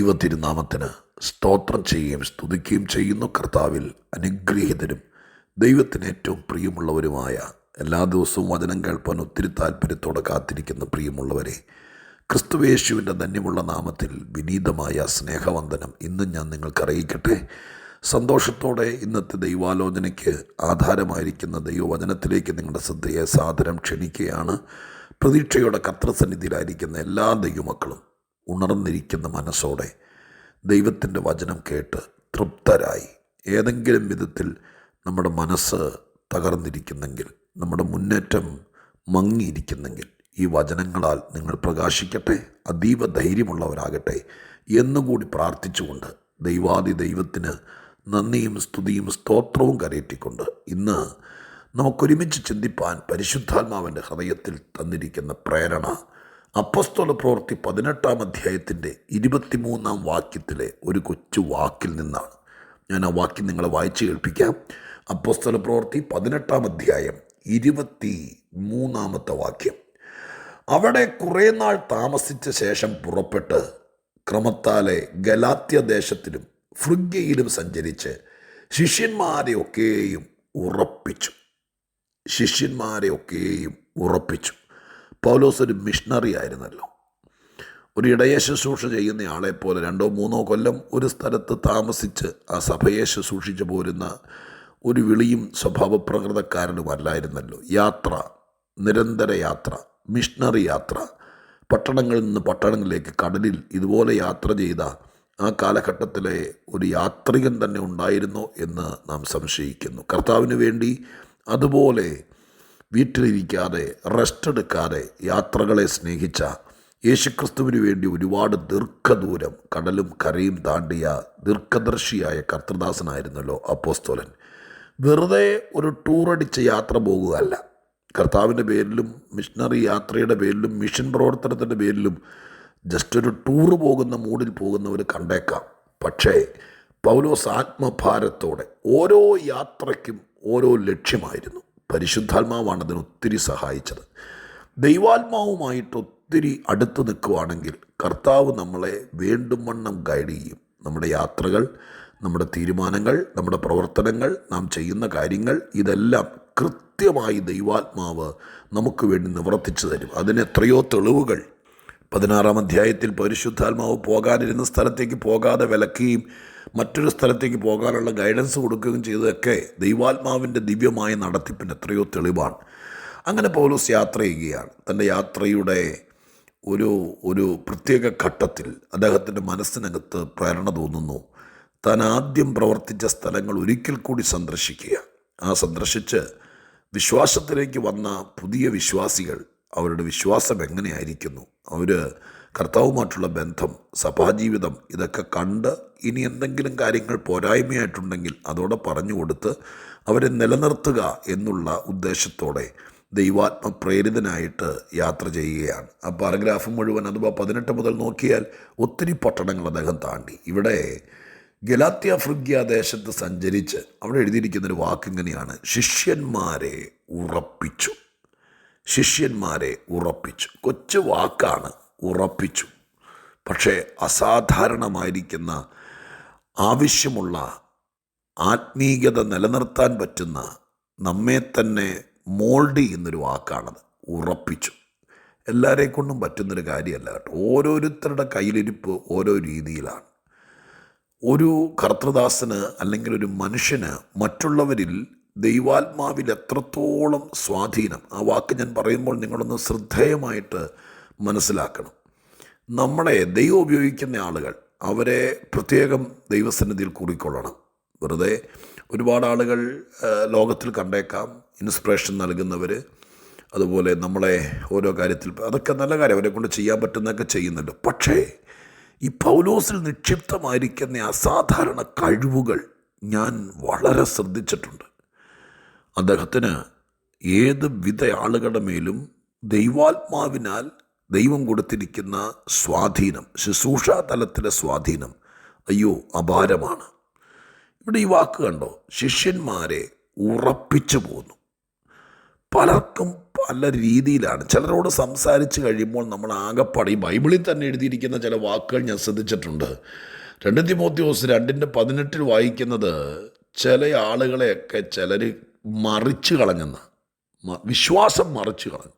ദൈവ തിരുനാമത്തിന് സ്തോത്രം ചെയ്യുകയും സ്തുതിക്കുകയും ചെയ്യുന്നു. കർത്താവിൽ അനുഗ്രഹീതരും ദൈവത്തിന് ഏറ്റവും പ്രിയമുള്ളവരുമായ, എല്ലാ ദിവസവും വചനം കേൾപ്പാൻ ഒത്തിരി താല്പര്യത്തോടെ കാത്തിരിക്കുന്ന പ്രിയമുള്ളവരെ, ക്രിസ്തുവേശുവിൻ്റെ ധന്യമുള്ള നാമത്തിൽ വിനീതമായ സ്നേഹവന്ദനം ഇന്നും ഞാൻ നിങ്ങൾക്ക് അറിയിക്കട്ടെ. സന്തോഷത്തോടെ ഇന്നത്തെ ദൈവാലോചനയ്ക്ക് ആധാരമായിരിക്കുന്ന ദൈവവചനത്തിലേക്ക് നിങ്ങളുടെ ശ്രദ്ധയെ സാദരം ക്ഷണിക്കുകയാണ്. പ്രതീക്ഷയോടെ കർത്തൃസന്നിധിയിലായിരിക്കുന്ന എല്ലാ ദൈവമക്കളും ഉണർന്നിരിക്കുന്ന മനസ്സോടെ ദൈവത്തിൻ്റെ വചനം കേട്ട് തൃപ്തരായി, ഏതെങ്കിലും വിധത്തിൽ നമ്മുടെ മനസ്സ് തകർന്നിരിക്കുന്നെങ്കിൽ, നമ്മുടെ മുന്നേറ്റം മങ്ങിയിരിക്കുന്നെങ്കിൽ ഈ വചനങ്ങളാൽ നിങ്ങൾ പ്രകാശിക്കട്ടെ, അതീവ ധൈര്യമുള്ളവരാകട്ടെ എന്നുകൂടി പ്രാർത്ഥിച്ചുകൊണ്ട് ദൈവാദി ദൈവത്തിന് നന്ദിയും സ്തുതിയും സ്തോത്രവും കരയറ്റിക്കൊണ്ട് ഇന്ന് നമുക്കൊരുമിച്ച് ചിന്തിപ്പാൻ പരിശുദ്ധാത്മാവിൻ്റെ ഹൃദയത്തിൽ തന്നിരിക്കുന്ന പ്രേരണ അപ്പോസ്തല പ്രവൃത്തി 18-ാം അധ്യായത്തിൻ്റെ 23-ാം വാക്യത്തിലെ ഒരു കൊച്ചു വാക്കിൽ നിന്നാണ്. ഞാൻ ആ വാക്യം നിങ്ങളെ വായിച്ച് കേൾപ്പിക്കാം. അപ്പോസ്തല പ്രവൃത്തി 18-ാം അധ്യായം 23-ാമത്തെ വാക്യം. അവിടെ കുറേ നാൾ താമസിച്ച ശേഷം പുറപ്പെട്ട് ക്രമത്താലെ ഗലാത്യ ദേശത്തിലും ഫ്രിഗ്യയിലും സഞ്ചരിച്ച് ശിഷ്യന്മാരെയൊക്കെയും ഉറപ്പിച്ചു. പൗലോസ് ഒരു മിഷണറി ആയിരുന്നല്ലോ. ഒരു ഇടയ ശുശ്രൂഷ ചെയ്യുന്ന ആളെപ്പോലെ 2-3 കൊല്ലം ഒരു സ്ഥലത്ത് താമസിച്ച് ആ സഭയെ ശുശ്രൂഷിച്ച് പോരുന്ന ഒരു വിളിയും സ്വഭാവപ്രകൃതക്കാരനുമല്ലായിരുന്നല്ലോ. യാത്ര, നിരന്തര യാത്ര, മിഷണറി യാത്ര, പട്ടണങ്ങളിൽ നിന്ന് പട്ടണങ്ങളിലേക്ക് കടലിൽ ഇതുപോലെ യാത്ര ചെയ്ത ആ കാലഘട്ടത്തിലെ ഒരു യാത്രികൻ തന്നെ ഉണ്ടായിരുന്നോ എന്ന് നാം സംശയിക്കുന്നു. കർത്താവിന് വേണ്ടി അതുപോലെ വീട്ടിലിരിക്കാതെ, റെസ്റ്റ് എടുക്കാതെ യാത്രകളെ സ്നേഹിച്ച, യേശുക്രിസ്തുവിന് വേണ്ടി ഒരുപാട് ദീർഘദൂരം കടലും കരയും താണ്ടിയ ദീർഘദർശിയായ കർത്തൃദാസനായിരുന്നല്ലോ അപ്പോസ്തലൻ. വെറുതെ ഒരു ടൂറടിച്ച് യാത്ര പോകുകയല്ല. കർത്താവിൻ്റെ പേരിലും മിഷണറി യാത്രയുടെ പേരിലും മിഷൻ പ്രവർത്തനത്തിൻ്റെ പേരിലും ജസ്റ്റ് ഒരു ടൂറ് പോകുന്ന മൂഡിൽ പോകുന്നവർ കണ്ടേക്കാം. പക്ഷേ പൗലോസ് ആത്മഭാരത്തോടെ ഓരോ യാത്രയ്ക്കും ഓരോ ലക്ഷ്യമായിരുന്നു. പരിശുദ്ധാത്മാവാണ് അതിന് ഒത്തിരി സഹായിച്ചത്. ദൈവാത്മാവുമായിട്ട് ഒത്തിരി അടുത്ത് നിൽക്കുവാണെങ്കിൽ കർത്താവ് നമ്മളെ വേണ്ടും വണ്ണം ഗൈഡ് ചെയ്യും. നമ്മുടെ യാത്രകൾ, നമ്മുടെ തീരുമാനങ്ങൾ, നമ്മുടെ പ്രവർത്തനങ്ങൾ, നാം ചെയ്യുന്ന കാര്യങ്ങൾ, ഇതെല്ലാം കൃത്യമായി ദൈവാത്മാവ് നമുക്ക് വേണ്ടി നിവർത്തിച്ചു തരും. അതിന് എത്രയോ തെളിവുകൾ 16-ാം അധ്യായത്തിൽ പരിശുദ്ധാത്മാവ് പോകാനിരുന്ന സ്ഥലത്തേക്ക് പോകാതെ വിലക്കുകയും മറ്റൊരു സ്ഥലത്തേക്ക് പോകാനുള്ള ഗൈഡൻസ് കൊടുക്കുകയും ചെയ്തതൊക്കെ ദൈവാത്മാവിൻ്റെ ദിവ്യമായ നടത്തിപ്പിന് എത്രയോ തെളിവാണ്. അങ്ങനെ പൗലോസ് യാത്ര ചെയ്യുകയാണ്. തൻ്റെ യാത്രയുടെ ഒരു പ്രത്യേക ഘട്ടത്തിൽ അദ്ദേഹത്തിൻ്റെ മനസ്സിനകത്ത് പ്രേരണ തോന്നുന്നു. താൻ ആദ്യം പ്രവർത്തിച്ച സ്ഥലങ്ങൾ ഒരിക്കൽ കൂടി സന്ദർശിക്കുക. ആ സന്ദർശിച്ച് വിശ്വാസത്തിലേക്ക് വന്ന പുതിയ വിശ്വാസികൾ, അവരുടെ വിശ്വാസം എങ്ങനെയായിരിക്കുന്നു, അവർ കർത്താവുമായിട്ടുള്ള ബന്ധം, സഭാജീവിതം, ഇതൊക്കെ കണ്ട് ഇനി എന്തെങ്കിലും കാര്യങ്ങൾ പോരായ്മയായിട്ടുണ്ടെങ്കിൽ അതോടെ പറഞ്ഞു കൊടുത്ത് അവരെ നിലനിർത്തുക എന്നുള്ള ഉദ്ദേശത്തോടെ ദൈവാത്മ പ്രേരിതനായിട്ട് യാത്ര ചെയ്യുകയാണ്. ആ പാരഗ്രാഫ് മുഴുവൻ, അഥവാ 18 മുതൽ നോക്കിയാൽ ഒത്തിരി പട്ടണങ്ങൾ അദ്ദേഹം താണ്ടി. ഇവിടെ ഗലാത്യ ഫ്രിഗ്യ ദേശത്ത് സഞ്ചരിച്ച് അവിടെ എഴുതിയിരിക്കുന്നൊരു വാക്കിങ്ങനെയാണ്: ശിഷ്യന്മാരെ ഉറപ്പിച്ചു. കൊച്ചു വാക്കാണ്, ഉറപ്പിച്ചു. പക്ഷേ അസാധാരണമായിരിക്കുന്ന, ആവശ്യമുള്ള ആത്മീയത നിലനിർത്താൻ പറ്റുന്ന, നമ്മെ തന്നെ മോൾഡ് ചെയ്യുന്നൊരു വാക്കാണത്, ഉറപ്പിച്ചു. എല്ലാവരെ കൊണ്ടും പറ്റുന്നൊരു കാര്യമല്ല കേട്ടോ. ഓരോരുത്തരുടെ കയ്യിലിരിപ്പ് ഓരോ രീതിയിലാണ്. ഒരു കർത്തൃദാസന് അല്ലെങ്കിൽ ഒരു മനുഷ്യന് മറ്റുള്ളവരിൽ ദൈവാത്മാവിൽ എത്രത്തോളം സ്വാധീനം, ആ വാക്ക് ഞാൻ പറയുമ്പോൾ നിങ്ങളൊന്ന് ശ്രദ്ധേയമായിട്ട് മനസ്സിലാക്കണം. നമ്മളെ ദൈവം ഉപയോഗിക്കുന്ന ആളുകൾ, അവരെ പ്രത്യേകം ദൈവസന്നിധിയിൽ കുറിക്കൊള്ളണം. വെറുതെ ഒരുപാട് ആളുകൾ ലോകത്തിൽ കണ്ടേക്കാം, ഇൻസ്പിറേഷൻ നൽകുന്നവർ, അതുപോലെ നമ്മളെ ഓരോ കാര്യത്തിൽ, അതൊക്കെ നല്ല കാര്യം, അവരെ കൊണ്ട് ചെയ്യാൻ പറ്റുന്നതൊക്കെ ചെയ്യുന്നുണ്ട്. പക്ഷേ ഈ പൗലോസിൽ നിക്ഷിപ്തമായിരിക്കുന്ന അസാധാരണ കഴിവുകൾ ഞാൻ വളരെ ശ്രദ്ധിച്ചിട്ടുണ്ട്. അദ്ദേഹത്തിന് ഏത് വിധ ആളുകളുടെ മേലും ദൈവാത്മാവിനാൽ ദൈവം കൊടുത്തിരിക്കുന്ന സ്വാധീനം, ശുശ്രൂഷാ തലത്തിലെ സ്വാധീനം, അയ്യോ അപാരമാണ്. ഇവിടെ ഈ വാക്ക് കണ്ടോ, ശിഷ്യന്മാരെ ഉറപ്പിച്ചു പോന്നു. പലർക്കും പല രീതിയിലാണ്. ചിലരോട് സംസാരിച്ച് കഴിയുമ്പോൾ നമ്മൾ ആകെപ്പാടെ ഈ ബൈബിളിൽ തന്നെ എഴുതിയിരിക്കുന്ന ചില വാക്കുകൾ ഞാൻ ശ്രദ്ധിച്ചിട്ടുണ്ട്. 2 തിമോത്തിയോസ് 2:18 വായിക്കുന്നത്, ചില ആളുകളെയൊക്കെ ചിലർ മറിച്ച് കളഞ്ഞെന്ന്, വിശ്വാസം മറിച്ച് കളഞ്ഞു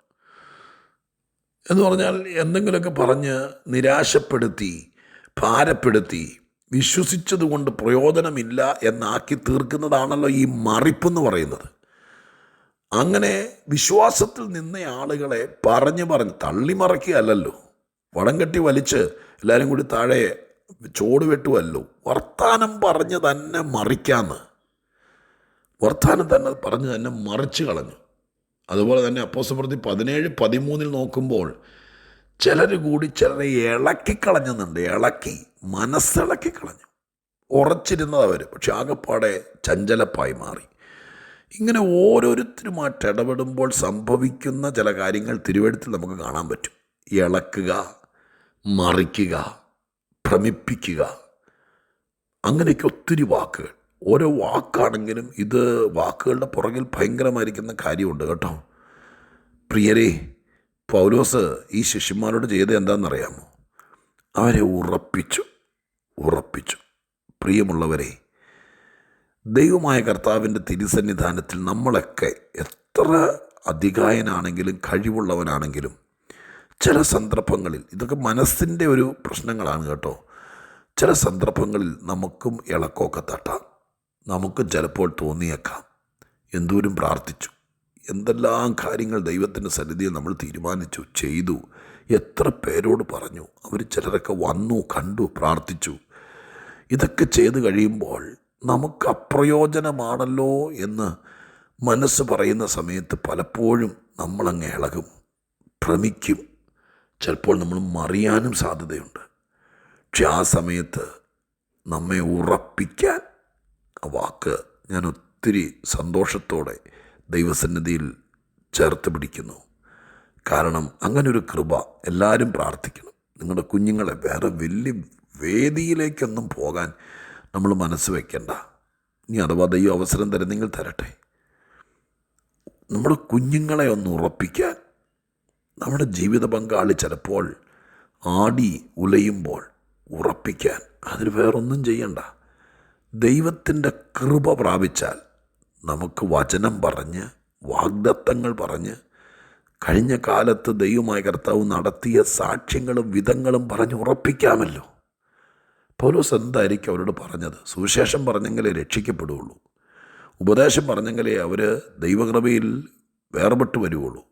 എന്ന് പറഞ്ഞാൽ എന്തെങ്കിലുമൊക്കെ പറഞ്ഞ് നിരാശപ്പെടുത്തി, ഭാരപ്പെടുത്തി, വിശ്വസിച്ചതുകൊണ്ട് പ്രയോജനമില്ല എന്നാക്കി തീർക്കുന്നതാണല്ലോ ഈ മറിപ്പെന്ന് പറയുന്നത്. അങ്ങനെ വിശ്വാസത്തിൽ നിന്ന ആളുകളെ പറഞ്ഞ് തള്ളിമറിക്കുകയല്ലല്ലോ, വടം കെട്ടി വലിച്ച് എല്ലാവരും കൂടി താഴെ ചോട് വെട്ടുമല്ലോ, വർത്താനം പറഞ്ഞ് തന്നെ മറിക്കാന്ന്, വർത്താനം തന്നെ പറഞ്ഞ് തന്നെ മറിച്ച് കളഞ്ഞു. അതുപോലെ തന്നെ അപ്പോസ്തലപ്രവൃത്തി 17:13 നോക്കുമ്പോൾ ചിലർ കൂടി ചിലരെ ഇളക്കിക്കളഞ്ഞെന്നുണ്ട്. മനസ്സിളക്കി കളഞ്ഞു. ഉറച്ചിരുന്നതവർ, പക്ഷെ ആകെപ്പാടെ ചഞ്ചലപ്പായി മാറി. ഇങ്ങനെ ഓരോരുത്തരുമായിട്ട് ഇടപെടുമ്പോൾ സംഭവിക്കുന്ന ചില കാര്യങ്ങൾ തിരുവെഴുത്തിൽ നമുക്ക് കാണാൻ പറ്റും. ഇളക്കുക, മറിക്കുക, ഭ്രമിപ്പിക്കുക, അങ്ങനെയൊക്കെ ഒത്തിരി വാക്കുകൾ. ഓരോ വാക്കാണെങ്കിലും ഇത് വാക്കുകളുടെ പുറകിൽ ഭയങ്കരമായിരിക്കുന്ന കാര്യമുണ്ട് കേട്ടോ. പ്രിയരെ, പൗലോസ് ഈ ശിഷ്യന്മാരോട് ചെയ്തത് എന്താണെന്നറിയാമോ? അവരെ ഉറപ്പിച്ചു. പ്രിയമുള്ളവരെ, ദൈവമായ കർത്താവിൻ്റെ തിരുസന്നിധാനത്തിൽ നമ്മളൊക്കെ എത്ര അധികായനാണെങ്കിലും കഴിവുള്ളവനാണെങ്കിലും ചില സന്ദർഭങ്ങളിൽ, ഇതൊക്കെ മനസ്സിൻ്റെ ഒരു പ്രശ്നങ്ങളാണ് കേട്ടോ, ചില സന്ദർഭങ്ങളിൽ നമുക്കും ഇളക്കമൊക്കെ തട്ടാം. നമുക്ക് ചിലപ്പോൾ തോന്നിയേക്കാം, എന്തോരം പ്രാർത്ഥിച്ചു, എന്തെല്ലാം കാര്യങ്ങൾ ദൈവത്തിൻ്റെ സന്നിധിയിൽ നമ്മൾ തീരുമാനിച്ചു, ചെയ്തു, എത്ര പേരോട് പറഞ്ഞു, അവർ ചിലരൊക്കെ വന്നു, കണ്ടു, പ്രാർത്ഥിച്ചു. ഇതൊക്കെ ചെയ്ത് കഴിയുമ്പോൾ നമുക്ക് അപ്രയോജനമാണല്ലോ എന്ന് മനസ്സ് പറയുന്ന സമയത്ത് പലപ്പോഴും നമ്മളങ്ങ് ഇളകും, ഭ്രമിക്കും, ചിലപ്പോൾ നമ്മൾ മറിയാനും സാധ്യതയുണ്ട്. പക്ഷെ ആ സമയത്ത് നമ്മെ ഉറപ്പിക്കാൻ ആ വാക്ക് ഞാൻ ഒത്തിരി സന്തോഷത്തോടെ ദൈവസന്നിധിയിൽ ചേർത്ത് പിടിക്കുന്നു. കാരണം അങ്ങനൊരു കൃപ എല്ലാവരും പ്രാർത്ഥിക്കണം. നിങ്ങളുടെ കുഞ്ഞുങ്ങളെ വേറെ വലിയ വേദിയിലേക്കൊന്നും പോകാൻ നമ്മൾ മനസ്സ് വയ്ക്കണ്ട. ഇനി അഥവാ ദൈവം അവസരം തരുന്നെങ്കിൽ തരട്ടെ. നമ്മുടെ കുഞ്ഞുങ്ങളെ ഒന്ന് ഉറപ്പിക്കാൻ, നമ്മുടെ ജീവിത പങ്കാളി ചിലപ്പോൾ ആടി ഉലയുമ്പോൾ ഉറപ്പിക്കാൻ, അതിന് വേറൊന്നും ചെയ്യണ്ട. ദൈവത്തിൻ്റെ കൃപ പ്രാപിച്ചാൽ നമുക്ക് വചനം പറഞ്ഞ്, വാഗ്ദത്തങ്ങൾ പറഞ്ഞ്, കഴിഞ്ഞ കാലത്ത് ദൈവമായ കർത്താവ് നടത്തിയ സാക്ഷ്യങ്ങളും വിധങ്ങളും പറഞ്ഞ് ഉറപ്പിക്കാമല്ലോ. പൗലോസ് എന്തായിരിക്കും അവരോട് പറഞ്ഞത്? സുവിശേഷം പറഞ്ഞെങ്കിലേ രക്ഷിക്കപ്പെടുകയുള്ളൂ, ഉപദേശം പറഞ്ഞെങ്കിലേ അവർ ദൈവകൃപയിൽ വേർപെട്ട് വരുവുള്ളൂ.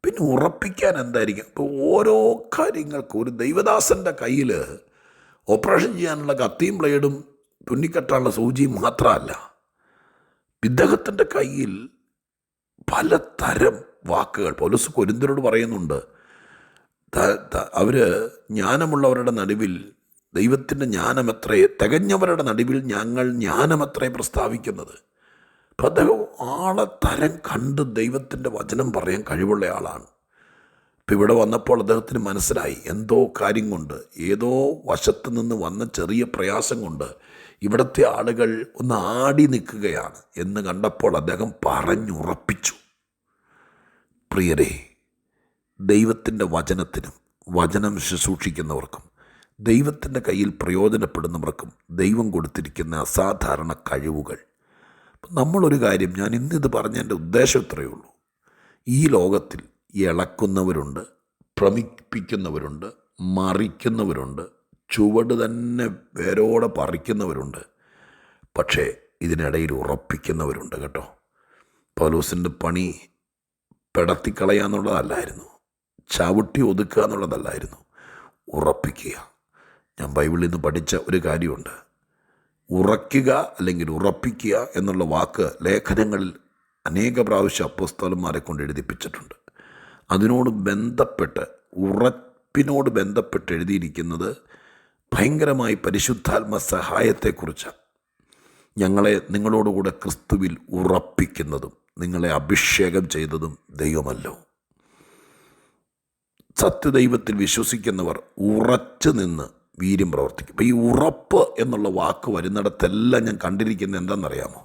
പിന്നെ ഉറപ്പിക്കാൻ എന്തായിരിക്കും? ഇപ്പോൾ ഓരോ കാര്യങ്ങൾക്കും ഒരു ദൈവദാസൻ്റെ കയ്യിൽ ഓപ്പറേഷൻ ചെയ്യാനുള്ള കത്തിയും ബ്ലേഡും തുന്നിക്കെട്ടാനുള്ള സൂചിയും മാത്രമല്ല, ഇദ്ദേഹത്തിൻ്റെ കയ്യിൽ പലതരം വാക്കുകൾ. പൗലോസ് കൊരിന്ത്യരോട് പറയുന്നുണ്ട്, അവർ ജ്ഞാനമുള്ളവരുടെ നടുവിൽ ദൈവത്തിൻ്റെ ജ്ഞാനമത്രേ, തികഞ്ഞവരുടെ നടുവിൽ ഞങ്ങൾ ജ്ഞാനമത്രേ പ്രസ്താവിക്കുന്നത്. അപ്പം അദ്ദേഹം ആളെ തരം കണ്ട് ദൈവത്തിൻ്റെ വചനം പറയാൻ കഴിവുള്ള ആളാണ്. ഇപ്പം ഇവിടെ വന്നപ്പോൾ അദ്ദേഹത്തിന് മനസ്സിലായി, എന്തോ കാര്യം കൊണ്ട്, ഏതോ വശത്ത് നിന്ന് വന്ന ചെറിയ പ്രയാസം കൊണ്ട് ഇവിടുത്തെ ആളുകൾ ഒന്ന് ആടി നിൽക്കുകയാണ് എന്ന് കണ്ടപ്പോൾ അദ്ദേഹം പറഞ്ഞുറപ്പിച്ചു. പ്രിയരെ, ദൈവത്തിൻ്റെ വചനത്തിനും വചനം ശുശ്രൂഷിക്കുന്നവർക്കും ദൈവത്തിൻ്റെ കയ്യിൽ പ്രയോജനപ്പെടുന്നവർക്കും ദൈവം കൊടുത്തിരിക്കുന്ന അസാധാരണ കഴിവുകൾ. നമ്മളൊരു കാര്യം, ഞാൻ ഇന്നിത് പറഞ്ഞതിൻ്റെ ഉദ്ദേശം ഇത്രയേ ഉള്ളൂ. ഈ ലോകത്തിൽ ഇളക്കുന്നവരുണ്ട്, ഭ്രമിപ്പിക്കുന്നവരുണ്ട്, മറിക്കുന്നവരുണ്ട്, ചുവട് തന്നെ വേരോടെ പറിക്കുന്നവരുണ്ട്. പക്ഷേ ഇതിനിടയിൽ ഉറപ്പിക്കുന്നവരുണ്ട് കേട്ടോ. പൗലോസിൻ്റെ പണി പെടത്തിക്കളയാന്നുള്ളതല്ലായിരുന്നു, ചവിട്ടി ഒതുക്കുക എന്നുള്ളതല്ലായിരുന്നു, ഉറപ്പിക്കുക. ഞാൻ ബൈബിളിൽ നിന്ന് പഠിച്ച ഒരു കാര്യമുണ്ട്, ഉറയ്ക്കുക അല്ലെങ്കിൽ ഉറപ്പിക്കുക എന്നുള്ള വാക്ക് ലേഖനങ്ങളിൽ അനേക പ്രാവശ്യം അപ്പോസ്തലന്മാരെ കൊണ്ട് എഴുതിപ്പിച്ചിട്ടുണ്ട്. അതിനോട് ബന്ധപ്പെട്ട്, ഉറപ്പിനോട് ബന്ധപ്പെട്ട് എഴുതിയിരിക്കുന്നത് ഭയങ്കരമായി പരിശുദ്ധാത്മ സഹായത്തെക്കുറിച്ചാണ്. നിങ്ങളോടുകൂടെ ക്രിസ്തുവിൽ ഉറപ്പിക്കുന്നതും നിങ്ങളെ അഭിഷേകം ചെയ്തതും ദൈവമല്ലോ. സത്യദൈവത്തിൽ വിശ്വസിക്കുന്നവർ ഉറച്ചു നിന്ന് വീര്യം പ്രവർത്തിക്കും. അപ്പോൾ ഈ ഉറപ്പ് എന്നുള്ള വാക്ക് വരുന്നിടത്തെല്ലാം ഞാൻ കണ്ടിരിക്കുന്നത് എന്താണെന്നറിയാമോ?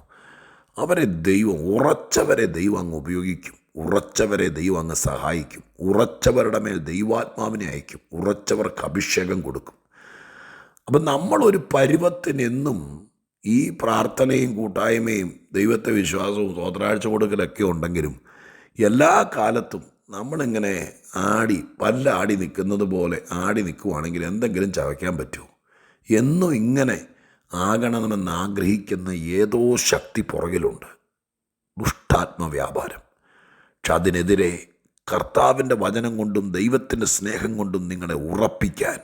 അവരെ ദൈവം, ഉറച്ചവരെ ദൈവം അങ്ങ് ഉപയോഗിക്കും. ഉറച്ചവരെ ദൈവം അങ്ങ് സഹായിക്കും. ഉറച്ചവരുടെ മേൽ ദൈവാത്മാവിനെ അയക്കും. ഉറച്ചവർക്ക് അഭിഷേകം കൊടുക്കും. അപ്പം നമ്മളൊരു പരുവത്തിനെന്നും ഈ പ്രാർത്ഥനയും കൂട്ടായ്മയും ദൈവത്തെ വിശ്വാസവും സ്വോത്രാഴ്ച കൊടുക്കലൊക്കെ ഉണ്ടെങ്കിലും എല്ലാ കാലത്തും നമ്മളിങ്ങനെ പല്ലാടി നിൽക്കുന്നത് പോലെ ആടി നിൽക്കുവാണെങ്കിൽ എന്തെങ്കിലും ചവയ്ക്കാൻ പറ്റുമോ? എന്നും ഇങ്ങനെ ആകണമെന്ന് ആഗ്രഹിക്കുന്ന ഏതോ ശക്തി പുറകിലുണ്ട്, ദുഷ്ടാത്മവ്യാപാരം. പക്ഷെ അതിനെതിരെ കർത്താവിൻ്റെ വചനം കൊണ്ടും ദൈവത്തിൻ്റെ സ്നേഹം കൊണ്ടും നിങ്ങളെ ഉറപ്പിക്കാൻ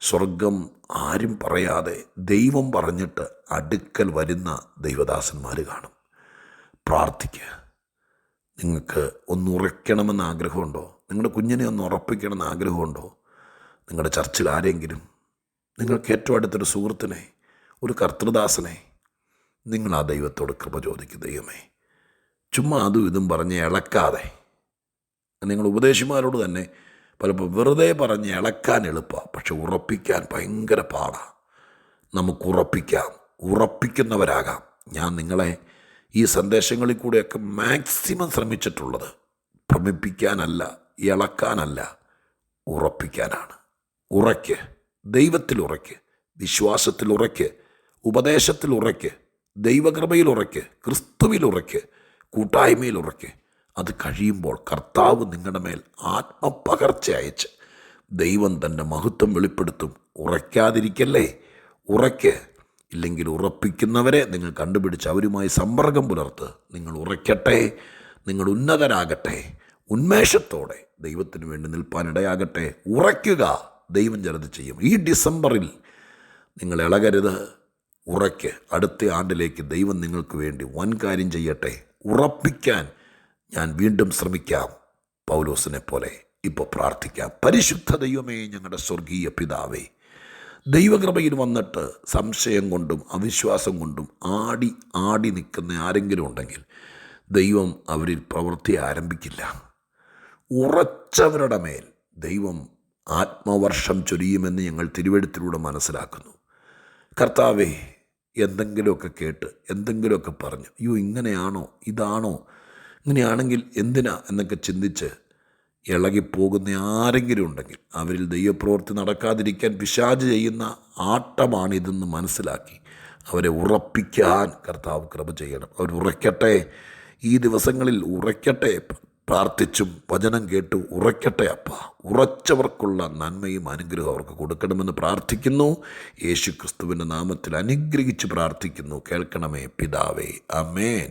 സ്വർഗം ആരും പറയാതെ ദൈവം പറഞ്ഞിട്ട് അടുക്കൽ വരുന്ന ദൈവദാസന്മാർ കാണും. പ്രാർത്ഥിക്കുക. നിങ്ങൾക്ക് ഒന്ന് ഉറയ്ക്കണമെന്ന് ആഗ്രഹമുണ്ടോ? നിങ്ങളുടെ കുഞ്ഞിനെ ഒന്ന് ഉറപ്പിക്കണമെന്ന് ആഗ്രഹമുണ്ടോ? നിങ്ങളുടെ ചർച്ചിൽ ആരെങ്കിലും, നിങ്ങൾക്ക് ഏറ്റവും അടുത്തൊരു സുഹൃത്തിനെ, ഒരു കർത്തൃദാസനെ, നിങ്ങൾ ആ ദൈവത്തോട് കൃപ ചോദിക്കും. ദൈവമേ, ചുമ്മാ അതും ഇതും പറഞ്ഞ് ഇളക്കാതെ. നിങ്ങൾ ഉപദേശിമാരോട് തന്നെ പലപ്പോൾ വെറുതെ പറഞ്ഞ് ഇളക്കാൻ എളുപ്പമാണ്, പക്ഷെ ഉറപ്പിക്കാൻ ഭയങ്കര പാടാണ്. നമുക്ക് ഉറപ്പിക്കാം, ഉറപ്പിക്കുന്നവരാകാം. ഞാൻ നിങ്ങളെ ഈ സന്ദേശങ്ങളിൽ കൂടെയൊക്കെ മാക്സിമം ശ്രമിച്ചിട്ടുള്ളത് ഭ്രമിപ്പിക്കാനല്ല, ഇളക്കാനല്ല, ഉറപ്പിക്കാനാണ്. ഉറയ്ക്ക്, ദൈവത്തിൽ ഉറയ്ക്ക്, വിശ്വാസത്തിൽ ഉറയ്ക്ക്, ഉപദേശത്തിൽ ഉറയ്ക്ക്, ദൈവകൃപയിൽ ഉറയ്ക്ക്, ക്രിസ്തുവിൽ ഉറയ്ക്ക്, കൂട്ടായ്മയിൽ ഉറയ്ക്ക്. അത് കഴിയുമ്പോൾ കർത്താവ് നിങ്ങളുടെ മേൽ ആത്മപകർച്ച അയച്ച് ദൈവം തൻ്റെ മഹത്വം വെളിപ്പെടുത്തും. ഉറയ്ക്കാതിരിക്കല്ലേ, ഉറയ്ക്ക്. ഇല്ലെങ്കിൽ ഉറപ്പിക്കുന്നവരെ നിങ്ങൾ കണ്ടുപിടിച്ച് അവരുമായി സമ്പർക്കം പുലർത്ത്. നിങ്ങൾ ഉറയ്ക്കട്ടെ, നിങ്ങൾ ഉന്നതരാകട്ടെ, ഉന്മേഷത്തോടെ ദൈവത്തിന് വേണ്ടി നിൽപ്പാനിടയാകട്ടെ. ഉറയ്ക്കുക, ദൈവം ചിലത് ചെയ്യും. ഈ ഡിസംബറിൽ നിങ്ങൾ ഇളകരുത്, ഉറയ്ക്ക്. അടുത്ത ആണ്ടിലേക്ക് ദൈവം നിങ്ങൾക്ക് വേണ്ടി വൻ കാര്യം ചെയ്യട്ടെ. ഉറപ്പിക്കാൻ ഞാൻ വീണ്ടും ശ്രമിക്കാം, പൗലോസിനെ പോലെ. ഇപ്പോൾ പ്രാർത്ഥിക്കാം. പരിശുദ്ധ ദൈവമേ, ഞങ്ങളുടെ സ്വർഗീയ പിതാവേ, ദൈവകൃപയിൽ വന്നിട്ട് സംശയം കൊണ്ടും അവിശ്വാസം കൊണ്ടും ആടി നിൽക്കുന്ന ആരെങ്കിലും ഉണ്ടെങ്കിൽ ദൈവം അവരിൽ പ്രവൃത്തി ആരംഭിക്കില്ല. ഉറച്ചവരുടെ മേൽ ദൈവം ആത്മവർഷം ചൊരിയുമെന്ന് ഞങ്ങൾ തിരുവെഴുത്തിലൂടെ മനസ്സിലാക്കുന്നു. കർത്താവേ, എന്തെങ്കിലുമൊക്കെ കേട്ട് എന്തെങ്കിലുമൊക്കെ പറഞ്ഞു, അയ്യോ ഇങ്ങനെയാണോ, ഇതാണോ, ഇങ്ങനെയാണെങ്കിൽ എന്തിനാ എന്നൊക്കെ ചിന്തിച്ച് ഇളകിപ്പോകുന്ന ആരെങ്കിലും ഉണ്ടെങ്കിൽ അവരിൽ ദൈവപ്രവൃത്തി നടക്കാതിരിക്കാൻ പിശാച് ചെയ്യുന്ന ആട്ടമാണിതെന്ന് മനസ്സിലാക്കി അവരെ ഉറപ്പിക്കാൻ കർത്താവ് കൃപ ചെയ്യണം. അവർ ഉറയ്ക്കട്ടെ, ഈ ദിവസങ്ങളിൽ ഉറയ്ക്കട്ടെ. പ്രാർത്ഥിച്ചും വചനം കേട്ടു ഉറയ്ക്കട്ടെ അപ്പ. ഉറച്ചവർക്കുള്ള നന്മയും അനുഗ്രഹം അവർക്ക് കൊടുക്കണമെന്ന് പ്രാർത്ഥിക്കുന്നു. യേശു ക്രിസ്തുവിൻ്റെ നാമത്തിൽ അനുഗ്രഹിച്ച് പ്രാർത്ഥിക്കുന്നു. കേൾക്കണമേ പിതാവേ. ആമേൻ.